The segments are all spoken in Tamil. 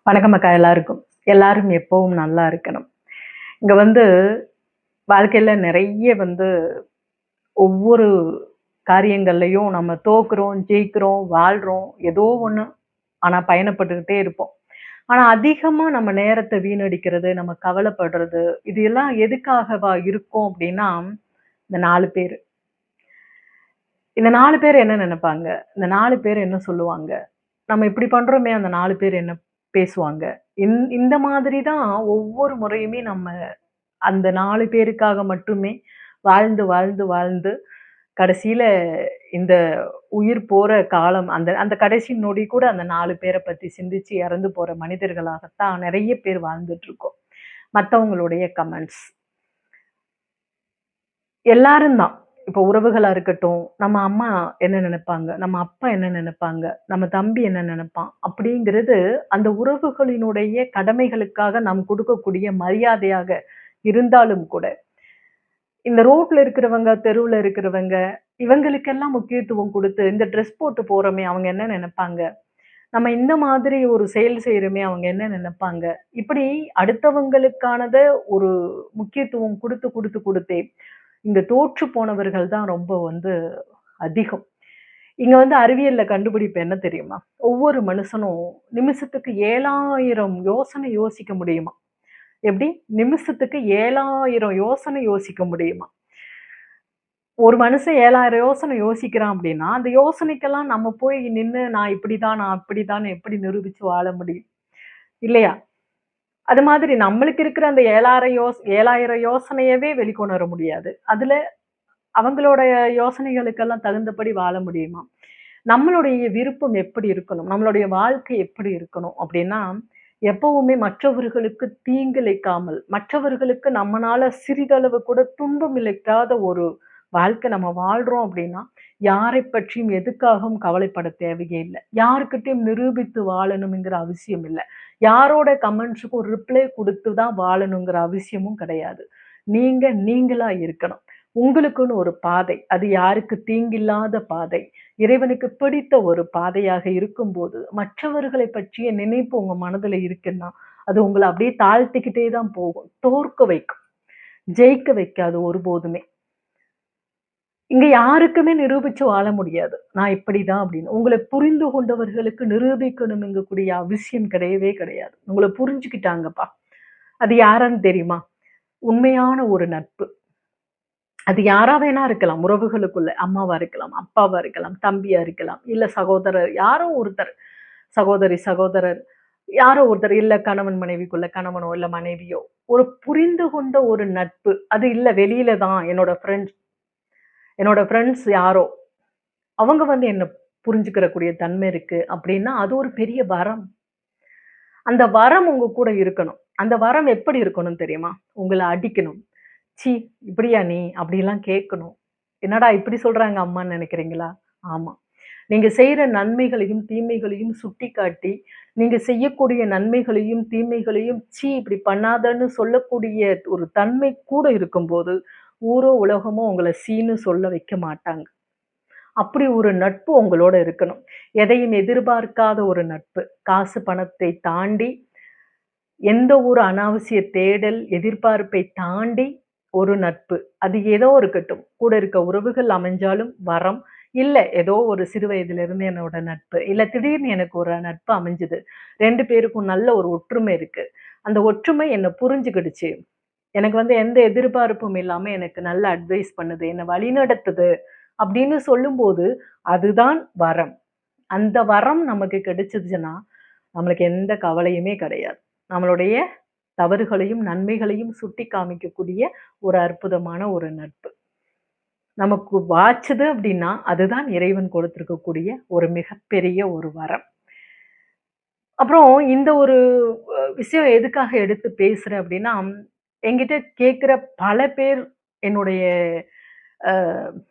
வணக்கம் அக்கா. எல்லாரும் எப்பவும் நல்லா இருக்கணும். இங்க வாழ்க்கையில நிறைய ஒவ்வொரு காரியங்கள்லயும் நம்ம தோக்குறோம், ஜெயிக்கிறோம், வாழ்றோம், ஏதோ ஒண்ணு. ஆனா பயணப்பட்டுக்கிட்டே இருப்போம். ஆனா அதிகமா நம்ம நேரத்த வீணடிக்கிறது, நம்ம கவலைப்படுறது, இது எல்லாம் எதுக்காகவா இருக்கும் அப்படின்னா, இந்த 4 பேரு. இந்த 4 பேர் என்ன நெனைப்பாங்க? இந்த 4 பேர் என்ன சொல்லுவாங்க? நம்ம இப்படி பண்றோமே, அந்த 4 பேர் என்ன பேசுவாங்க? இந்த மாதிரி தான் ஒவ்வொரு முறையுமே நம்ம அந்த 4 பேருக்காக மட்டுமே வாழ்ந்து, வாழ்ந்து, வாழ்ந்து கடைசியில இந்த உயிர் போற காலம் அந்த அந்த கடைசி நொடி கூட அந்த 4 பேர பத்தி சிந்திச்சு இறந்து போற மனிதர்களாகத்தான் நெறைய பேர் வாழ்ந்துட்டு இருக்கோம். மத்தவங்களுடைய கமெண்ட்ஸ். எல்லாரும் தான். இப்போ உறவுகளா இருக்கட்டும், நம்ம அம்மா என்ன நெனைப்பாங்க? நம்ம அப்பா என்ன நெனைப்பாங்க? நம்ம தம்பி என்ன நெனைப்பான்? அப்படிங்கிறது அந்த உறவுகளினுடைய கடமைகளுக்காக நாம் கொடுக்கக்கூடிய மரியாதையாக இருந்தாலும் கூட, இந்த ரோட்ல இருக்கிறவங்க, தெருவுல இருக்கிறவங்க, இவங்களுக்கெல்லாம் முக்கியத்துவம் குடுத்து, இந்த ட்ரெஸ் போட்டு போறோமே, அவங்க என்ன நெனைப்பாங்க? நம்ம இந்த மாதிரி ஒரு செயல் செய்றோமே, அவங்க என்ன நெனைப்பாங்க? இப்படி அடுத்தவங்களுக்கானத ஒரு முக்கியத்துவம் குடுத்து, குடுத்து, குடுத்தே, இந்த தோற்று போனவர்கள் தான் ரொம்ப அதிகம். இங்க அறிவியல்ல கண்டுபிடிப்பு என்ன தெரியுமா? ஒவ்வொரு மனுஷனும் நிமிஷத்துக்கு 7,000 யோசனை யோசிக்க முடியுமா? எப்படி? நிமிஷத்துக்கு 7,000 யோசனை யோசிக்க முடியுமா? ஒரு மனுஷன் 7,000 யோசனை யோசிக்கிறான் அப்படின்னா, அந்த யோசனைக்கெல்லாம் நம்ம போய் நின்னு, நான் இப்படிதான், நான் அப்படிதான் எப்படி நிரூபிச்சு வாழ முடியும்? இல்லையா? அது மாதிரி நம்மளுக்கு இருக்கிற அந்த 7,000 யோசனையவே வெளிக்கொணர முடியாது. அதுல அவங்களோட யோசனைகளுக்கெல்லாம் தகுந்தபடி வாழ முடியுமா? நம்மளுடைய விருப்பம் எப்படி இருக்கணும்? நம்மளுடைய வாழ்க்கை எப்படி இருக்கணும்? அப்படின்னா, எப்பவுமே மற்றவர்களுக்கு தீங்கிழைக்காமல், மற்றவர்களுக்கு நம்மனால சிறிதளவு கூட துன்பம் இழைக்காத ஒரு வாழ்க்கை நம்ம வாழ்றோம் அப்படின்னா, யாரை பற்றியும் எதுக்காகவும் கவலைப்பட தேவையே இல்ல. யாருக்கிட்டயும் நிரூபித்து வாழணும்ங்கிற அவசியம் இல்ல. யாரோட கமெண்ட்ஸுக்கும் ரிப்ளை குடுத்து தான் வாழணுங்கிற அவசியமும் கிடையாது. நீங்க நீங்களா இருக்கணும். உங்களுக்குன்னு ஒரு பாதை. அது யாருக்கு தீங்கில்லாத பாதை. இறைவனுக்கு பிடித்த ஒரு பாதையாக இருக்கும்போது, மற்றவர்களை பற்றிய நினைப்பு உங்க மனதுல இருக்குன்னா, அது உங்கள அப்படியே தாழ்த்திக்கிட்டே தான் போகும். தோற்க வைக்கும். ஜெயிக்க வைக்காது ஒருபோதுமே. இங்க யாருக்குமே நிரூபிச்சு வாழ முடியாது. நான் இப்படிதான் அப்படின்னு. உங்கள புரிந்து கொண்டவர்களுக்கு நிரூபிக்கணும்ங்கக்கூடிய அவசியம் கிடையவே கிடையாது. உங்கள புரிஞ்சுக்கிட்டாங்கப்பா. அது யாருன்னு தெரியுமா? உண்மையான ஒரு நட்பு. அது யாரா வேணா இருக்கலாம். உறவுகளுக்குள்ள. அம்மாவா இருக்கலாம், அப்பாவா இருக்கலாம், தம்பியா இருக்கலாம், இல்ல சகோதரர் யாரோ ஒருத்தர். சகோதரி, சகோதரர் யாரோ ஒருத்தர். இல்ல கணவன் மனைவிக்குள்ள கணவனோ, இல்ல மனைவியோ. ஒரு புரிந்து கொண்ட ஒரு நட்பு. அது இல்ல வெளியில தான் என்னோட ஃப்ரெண்ட்ஸ் யாரோ, அவங்க என்ன புரிஞ்சுக்கிறக்கூடிய தன்மை இருக்கு அப்படின்னா, அது ஒரு பெரிய வரம். அந்த வரம் உங்க கூட இருக்கணும். அந்த வரம் எப்படி இருக்கணும் தெரியுமா? உங்கள அடிக்கணும். "ச்சீ! இப்படியா நீ?" அப்படிலாம் கேட்கணும். "என்னடா இப்படி சொல்றாங்க அம்மான்னு" நெனைக்கிறீங்களா? ஆமா. நீங்க செய்ற நன்மைகளையும், தீமைகளையும் சுட்டிக்காட்டி, நீங்க செய்யக்கூடிய நன்மைகளையும், தீமைகளையும், "ச்சீ! இப்படி பண்ணாதன்னு" சொல்லக்கூடிய ஒரு தன்மை கூட இருக்கும்போது, ஊரோ, உலகமோ உங்கள சீன்னு சொல்ல வைக்க மாட்டாங்க. அப்படி ஒரு நட்பு உங்களோட இருக்கணும். எதையும் எதிர்பார்க்காத ஒரு நட்பு. காசு பணத்தை தாண்டி, எந்த ஒரு அனாவசிய தேடல், எதிர்பார்ப்பை தாண்டி ஒரு நட்பு. அது ஏதோ இருக்கட்டும். கூட இருக்க உறவுகள் அமைஞ்சாலும் வரம். இல்ல ஏதோ ஒரு சிறு வயதிலிருந்து என்னோட நட்பு. இல்ல திடீர்னு எனக்கு ஒரு நட்பு அமைஞ்சது. 2 பேருக்கும் நல்ல ஒரு ஒற்றுமை இருக்கு. அந்த ஒற்றுமை என்ன புரிஞ்சுக்கிடுச்சு. எனக்கு எந்த எதிர்பார்ப்பும் இல்லாம எனக்கு நல்ல அட்வைஸ் பண்ணுது. என்ன வழிநடத்துது. அப்படின்னு சொல்லும்போது, அதுதான் வரம். அந்த வரம் நமக்கு கிடைச்சதுன்னா, நம்மளுக்கு எந்த கவலையுமே கிடையாது. நம்மளுடைய தவறுகளையும், நன்மைகளையும் சுட்டி காமிக்கக்கூடிய ஒரு அற்புதமான ஒரு நட்பு. நமக்கு வாய்ச்சது அப்படின்னா, அதுதான் இறைவன் கொடுத்திருக்கக்கூடிய ஒரு மிகப்பெரிய ஒரு வரம். அப்புறம் இந்த ஒரு விஷயம் எதுக்காக எடுத்து பேசுறேன் அப்படின்னா, என்கிட்ட கேட்கிற பல பேர் என்னுடைய அ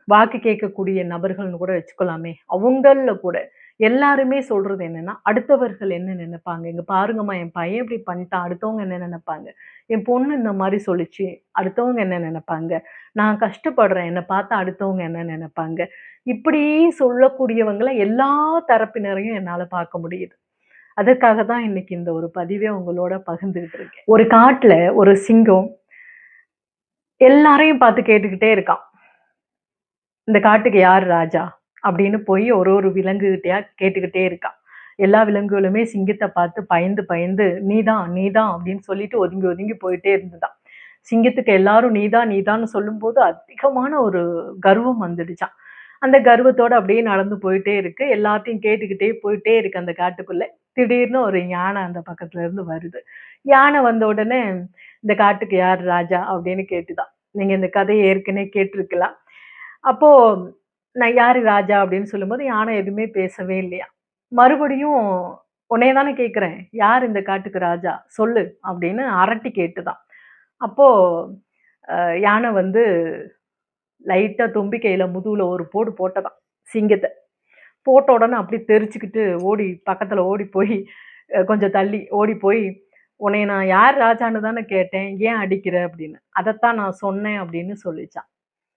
வாக்கு கேட்கக்கூடிய நபர்கள்ன்னு கூட வச்சுக்கலாமே. அவங்கள்ல கூட எல்லாருமே சொல்றது என்னன்னா, அடுத்தவர்கள் என்ன நினைப்பாங்க? "இங்க பாருங்கம்மா, என் பையன் இப்படி பண்ணிட்டான். அடுத்தவங்க என்ன நினைப்பாங்க? என் பொண்ணு இந்த மாரி சொல்லுச்சு. அடுத்தவங்க என்ன நினைப்பாங்க? நான் கஷ்டப்படுறேன். என்ன பார்த்தா அடுத்தவங்க என்ன நினைப்பாங்க?" இப்படி சொல்லக்கூடியவங்கள எல்லா தரப்பினரையும் என்னால பார்க்க முடியுது. அதற்காக தான் இன்னைக்கு இந்த ஒரு பதிவே உங்களோட பகிர்ந்துகிட்டு இருக்கேன். ஒரு காட்டுல ஒரு சிங்கம் எல்லாரையும் பார்த்து கேட்டுக்கிட்டே இருக்கான். இந்த காட்டுக்கு யார் ராஜா? அப்படின்னு போய் ஒரு ஒரு விலங்குகிட்டயா கேட்டுக்கிட்டே இருக்கான். எல்லா விலங்குகளுமே சிங்கத்தை பார்த்து பயந்து பயந்து நீதான் நீதான் அப்படின்னு சொல்லிட்டு ஒதுங்கி ஒதுங்கி போயிட்டே இருந்துதான். சிங்கத்துக்கு எல்லாரும் நீதான் நீதான்னு சொல்லும்போது அதிகமான ஒரு கர்வம் வந்துடுச்சாம். அந்த கர்வத்தோட அப்படியே நடந்து போயிட்டே இருக்கு. எல்லாத்தையும் கேட்டுக்கிட்டே போயிட்டே இருக்கு அந்த காட்டுக்குள்ள. திடீர்னு ஒரு யானை அந்த பக்கத்துல இருந்து வருது. யானை வந்த உடனே இந்த காட்டுக்கு யார் ராஜா அப்படின்னு கேட்டுதான். நீங்க இந்த கதையை ஏற்கனவே கேட்டிருக்கலாம். அப்போ நான் யாரு ராஜா அப்படின்னு சொல்லும்போது யானை எதுவுமே பேசவே இல்லையா. மறுபடியும் உன்னைய தானே கேட்கிறேன். யார் இந்த காட்டுக்கு ராஜா? சொல்லு அப்படின்னு அரட்டி கேட்டுதான். அப்போ யானை வந்து லைட்டா தும்பிக்கையில முதுகுல ஒரு போடு போட்டதாம் சிங்கத்த. போட்ட உடனே அப்படியே தெறிச்சுக்கிட்டு ஓடி பக்கத்துல ஓடி போய் கொஞ்சம் தள்ளி ஓடி போய், "உன்னைய நான் யார் ராஜான்னு தானே கேட்டேன். ஏன் அடிக்கிற?" அப்படின்னு. "அதத்தான் நான் சொன்னேன்" அப்படின்னு சொல்லிச்சாம்.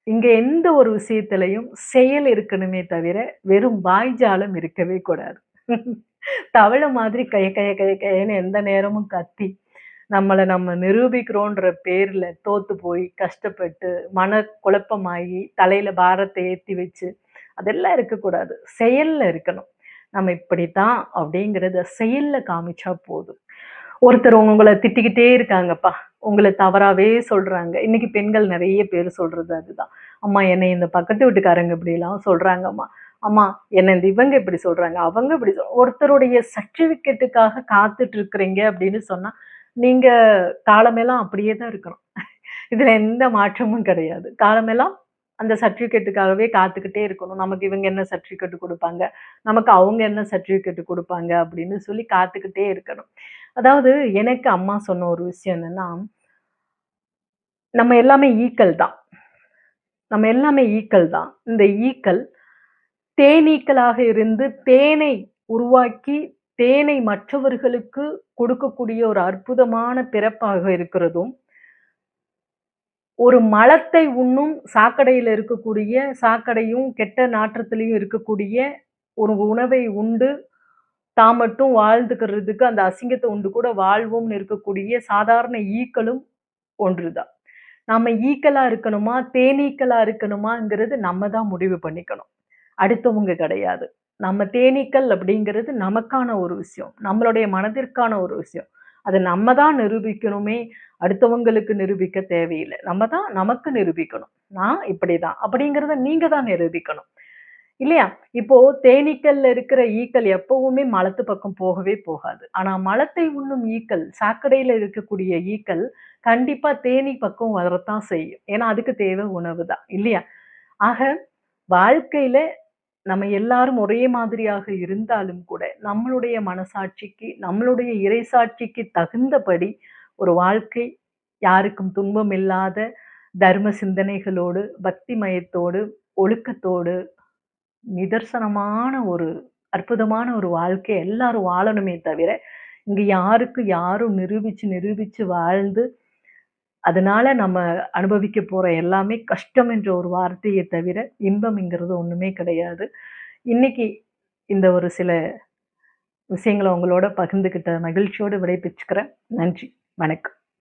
இங்க எந்த ஒரு விஷயத்திலயும் செயல் இருக்கணுமே தவிர, வெறும் வாய்ஜாலம் இருக்கவே கூடாது. தவளை மாதிரி கய கய கய கயன்னு எந்த நேரமும் கத்தி, நம்மள நம்ம நிரூபிக்கிறோன்ற பேர்ல தோத்து போய், கஷ்டப்பட்டு, மன குழப்பமாகி, தலையில பாரத்தை ஏத்தி வச்சு, அதெல்லாம் இருக்கக்கூடாது. செயல்ல இருக்கணும். நம்ம இப்படித்தான் அப்படிங்கிறத செயல்ல காமிச்சா போதும். ஒருத்தர் உங்கள திட்டிக்கிட்டே இருக்காங்கப்பா. உங்கள தவறாவே சொல்றாங்க. இன்னைக்கு பெண்கள் நெறைய பேர் சொல்றது அதுதான். அம்மா என்னை இந்த பக்கத்து வீட்டுக்காரங்க இப்படிலாம் சொல்றாங்கம்மா. அம்மா என்ன இந்த இவங்க இப்படி சொல்றாங்க. அவங்க இப்படி ஒருத்தருடைய சர்டிஃபிகேட்டுக்காக காத்துட்டு இருக்கிறீங்க அப்படின்னு சொன்னா, நீங்க காலமெல்லாம் அப்படியே தான் இருக்கணும். இதுல எந்த மாற்றமும் கிடையாது. காலமெல்லாம் அந்த சர்டிஃபிகேட்டுக்காகவே காத்துக்கிட்டே இருக்கணும். நமக்கு இவங்க என்ன சர்டிஃபிகேட் குடுப்பாங்க, நமக்கு அவங்க என்ன சர்டிஃபிகேட் குடுப்பாங்க அப்படின்னு சொல்லி காத்துக்கிட்டே இருக்கணும். அதாவது எனக்கு அம்மா சொன்ன ஒரு விஷயம் என்னன்னா, நம்ம எல்லாமே ஈக்கள் தான். நம்ம எல்லாமே ஈக்கள் தான். இந்த ஈக்கள் தேனீக்களாக இருந்து தேனை உருவாக்கி, தேனை மற்றவர்களுக்கு கொடுக்கக்கூடிய ஒரு அற்புதமான பிறப்பாக இருக்கிறதும், ஒரு மலத்தை உண்ணும் சாக்கடையில இருக்கக்கூடிய சாக்கடையும், கெட்ட நாற்றத்திலயும் இருக்கக்கூடிய ஒரு உணவை உண்டு, தான் மட்டும் வாழ்ந்துக்கிறதுக்கு அந்த அசிங்கத்த உண்டு கூட வாழ்வோம்னு இருக்கக்கூடிய சாதாரண ஈக்களும் ஒன்றுதான். நாம ஈக்களா இருக்கணுமா, தேனீக்களா இருக்கணுமாங்கிறது நம்ம தான் முடிவு பண்ணிக்கணும். அடுத்தவங்க கிடையாது. நம்ம தேனீக்கள் அப்படிங்கிறது நமக்கான ஒரு விஷயம். நம்மளுடைய மனதிற்கான ஒரு விஷயம். அத நம்ம தான் நிரூபிக்கணுமே, அடுத்தவங்களுக்கு நிரூபிக்க தேவையில்ல. நம்ம தான் நமக்கு நிரூபிக்கணும். நான் இப்படிதான் அப்படிங்கிறத நீங்க தான் நிரூபிக்கணும். இல்லையா? இப்போ தேனீக்கள்ல இருக்கிற ஈக்கள் எப்பவுமே மலத்து பக்கம் போகவே போகாது. ஆனா மலத்தை உண்ணும் ஈக்கள், சாக்கடையில இருக்கக்கூடிய ஈக்கள் கண்டிப்பா தேனீ பக்கம் வரத்தான் செய்யும். ஏன்னா அதுக்கு தேவை உணவு தான். இல்லையா? ஆக வாழ்க்கையில நம்ம எல்லாரும் ஒரே மாதிரியாக இருந்தாலும் கூட, நம்மளுடைய மனசாட்சிக்கு, நம்மளுடைய இறைசாட்சிக்கு தகுந்தபடி ஒரு வாழ்க்கை யாருக்கும் துன்பம் இல்லாத தர்ம சிந்தனைகளோடு, பக்தி மயத்தோடு, ஒழுக்கத்தோடு, நிதர்சனமான ஒரு அற்புதமான ஒரு வாழ்க்கை எல்லாரும் வாழணுமே தவிர, இங்க யாருக்கு யாரும் நிரூபிச்சு, நிரூபிச்சு வாழ்ந்து, அதனால நம்ம அனுபவிக்க போற எல்லாமே கஷ்டம் என்ற ஒரு வார்த்தையே தவிர, இன்பம்ங்கிறது ஒண்ணுமே கிடையாது. இன்னைக்கு இந்த ஒரு சில விஷயங்கள உங்களோட பகிர்ந்துக்கிட்ட மகிழ்ச்சியோடு விடை பெற்றுக்கிறேன். நன்றி. வணக்கம்.